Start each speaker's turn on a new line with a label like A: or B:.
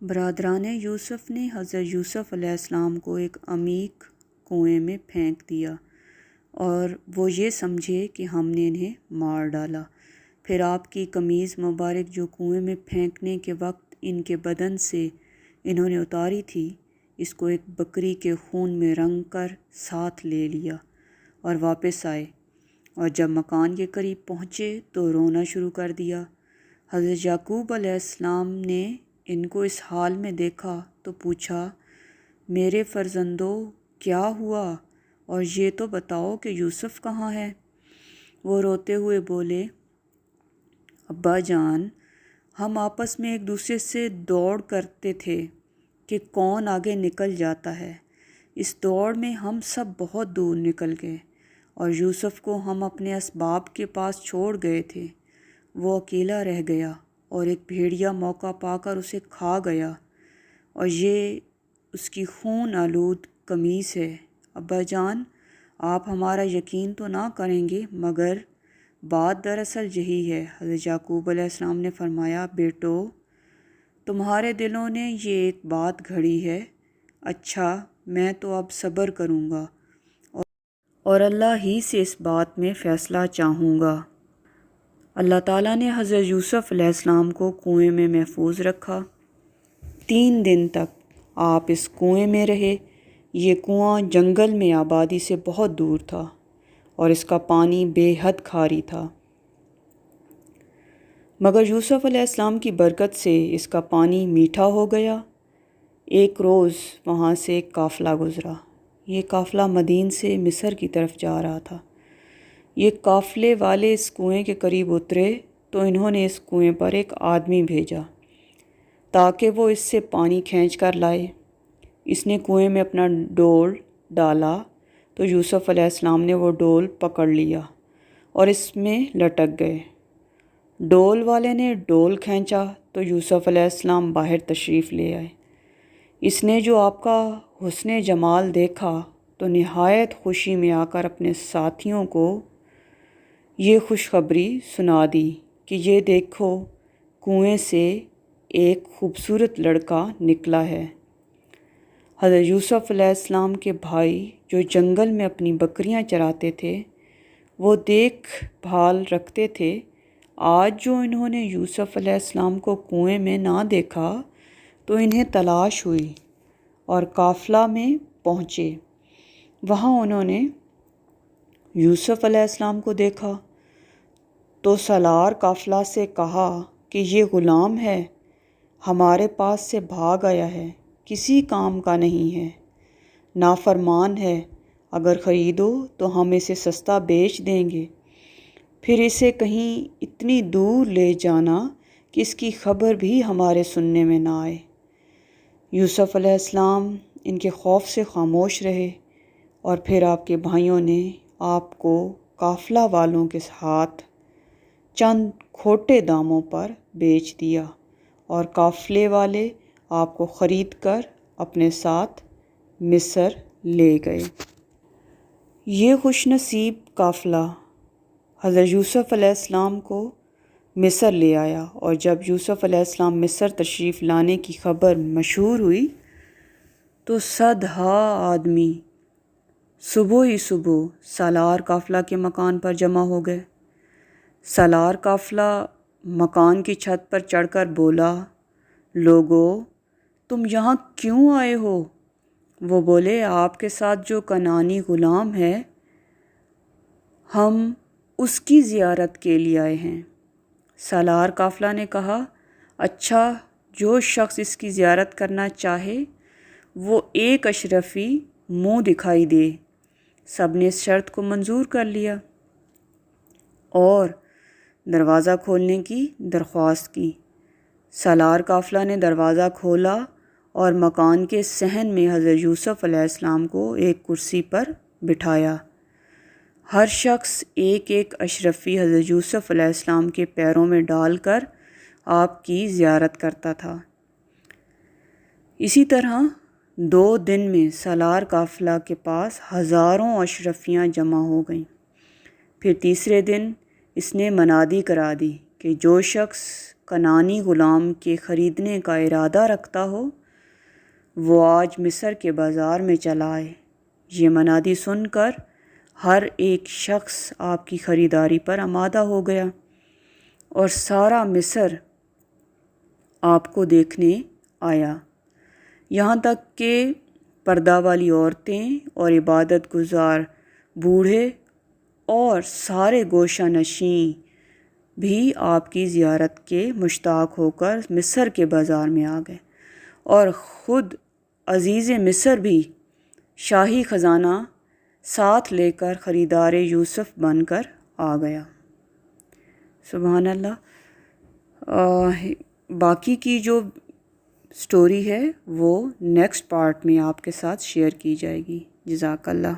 A: برادران یوسف نے حضرت یوسف علیہ السلام کو ایک عمیق کنویں میں پھینک دیا اور وہ یہ سمجھے کہ ہم نے انہیں مار ڈالا۔ پھر آپ کی قمیض مبارک جو کنویں میں پھینکنے کے وقت ان کے بدن سے انہوں نے اتاری تھی، اس کو ایک بکری کے خون میں رنگ کر ساتھ لے لیا اور واپس آئے، اور جب مکان کے قریب پہنچے تو رونا شروع کر دیا۔ حضرت یعقوب علیہ السلام نے ان کو اس حال میں دیکھا تو پوچھا، میرے فرزندوں کیا ہوا، اور یہ تو بتاؤ کہ یوسف کہاں ہے؟ وہ روتے ہوئے بولے، ابا جان، ہم آپس میں ایک دوسرے سے دوڑ کرتے تھے کہ کون آگے نکل جاتا ہے۔ اس دوڑ میں ہم سب بہت دور نکل گئے اور یوسف کو ہم اپنے اسباب کے پاس چھوڑ گئے تھے۔ وہ اکیلا رہ گیا اور ایک بھیڑیا موقع پا کر اسے کھا گیا، اور یہ اس کی خون آلود قمیص ہے۔ ابا جان، آپ ہمارا یقین تو نہ کریں گے، مگر بات دراصل یہی ہے۔ حضرت یعقوب علیہ السلام نے فرمایا، بیٹو، تمہارے دلوں نے یہ ایک بات گھڑی ہے، اچھا میں تو اب صبر کروں گا اور اللہ ہی سے اس بات میں فیصلہ چاہوں گا۔ اللہ تعالیٰ نے حضرت یوسف علیہ السلام کو کنویں میں محفوظ رکھا۔ 3 دن تک آپ اس کنویں میں رہے۔ یہ کنواں جنگل میں آبادی سے بہت دور تھا اور اس کا پانی بے حد کھاری تھا، مگر یوسف علیہ السلام کی برکت سے اس کا پانی میٹھا ہو گیا۔ ایک روز وہاں سے ایک قافلہ گزرا۔ یہ قافلہ مدین سے مصر کی طرف جا رہا تھا۔ یہ قافلے والے اس کنویں کے قریب اترے تو انہوں نے اس کنویں پر ایک آدمی بھیجا تاکہ وہ اس سے پانی کھینچ کر لائے۔ اس نے کنویں میں اپنا ڈول ڈالا تو یوسف علیہ السلام نے وہ ڈول پکڑ لیا اور اس میں لٹک گئے۔ ڈول والے نے ڈول کھینچا تو یوسف علیہ السلام باہر تشریف لے آئے۔ اس نے جو آپ کا حسن جمال دیکھا تو نہایت خوشی میں آ کر اپنے ساتھیوں کو یہ خوشخبری سنا دی کہ یہ دیکھو، کنویں سے ایک خوبصورت لڑکا نکلا ہے۔ حضرت یوسف علیہ السلام کے بھائی جو جنگل میں اپنی بکریاں چراتے تھے، وہ دیکھ بھال رکھتے تھے۔ آج جو انہوں نے یوسف علیہ السلام کو کنویں میں نہ دیکھا تو انہیں تلاش ہوئی اور قافلہ میں پہنچے۔ وہاں انہوں نے یوسف علیہ السلام کو دیکھا تو سالار قافلہ سے کہا کہ یہ غلام ہے، ہمارے پاس سے بھاگ آیا ہے، کسی کام کا نہیں ہے، نافرمان ہے، اگر خریدو تو ہم اسے سستا بیچ دیں گے، پھر اسے کہیں اتنی دور لے جانا کہ اس کی خبر بھی ہمارے سننے میں نہ آئے۔ یوسف علیہ السلام ان کے خوف سے خاموش رہے، اور پھر آپ کے بھائیوں نے آپ کو قافلہ والوں کے ہاتھ چند کھوٹے داموں پر بیچ دیا، اور قافلے والے آپ کو خرید کر اپنے ساتھ مصر لے گئے۔ یہ خوش نصیب قافلہ حضرت یوسف علیہ السلام کو مصر لے آیا، اور جب یوسف علیہ السلام مصر تشریف لانے کی خبر مشہور ہوئی تو 100 آدمی صبح ہی صبح سالار قافلہ کے مکان پر جمع ہو گئے۔ سالار قافلہ مکان کی چھت پر چڑھ کر بولا، لوگو، تم یہاں کیوں آئے ہو؟ وہ بولے، آپ کے ساتھ جو کنعانی غلام ہے، ہم اس کی زیارت کے لیے آئے ہیں۔ سالار قافلہ نے کہا، اچھا، جو شخص اس کی زیارت کرنا چاہے وہ ایک اشرفی منہ دکھائی دے۔ سب نے اس شرط کو منظور کر لیا اور دروازہ کھولنے کی درخواست کی۔ سالار قافلہ نے دروازہ کھولا اور مکان کے صحن میں حضرت یوسف علیہ السلام کو ایک کرسی پر بٹھایا۔ ہر شخص ایک ایک اشرفی حضرت یوسف علیہ السلام کے پیروں میں ڈال کر آپ کی زیارت کرتا تھا۔ اسی طرح 2 دن میں سالار قافلہ کے پاس ہزاروں اشرفیاں جمع ہو گئیں۔ پھر تیسرے دن اس نے منادی کرا دی کہ جو شخص کنعانی غلام کے خریدنے کا ارادہ رکھتا ہو وہ آج مصر کے بازار میں چلا آئے۔ یہ منادی سن کر ہر ایک شخص آپ کی خریداری پر آمادہ ہو گیا اور سارا مصر آپ کو دیکھنے آیا، یہاں تک کہ پردہ والی عورتیں اور عبادت گزار بوڑھے اور سارے گوشہ نشین بھی آپ کی زیارت کے مشتاق ہو کر مصر کے بازار میں آ گئے، اور خود عزیز مصر بھی شاہی خزانہ ساتھ لے کر خریدار یوسف بن کر آ گیا۔ سبحان اللہ۔ باقی کی جو سٹوری ہے وہ نیکسٹ پارٹ میں آپ کے ساتھ شیئر کی جائے گی۔ جزاک اللہ۔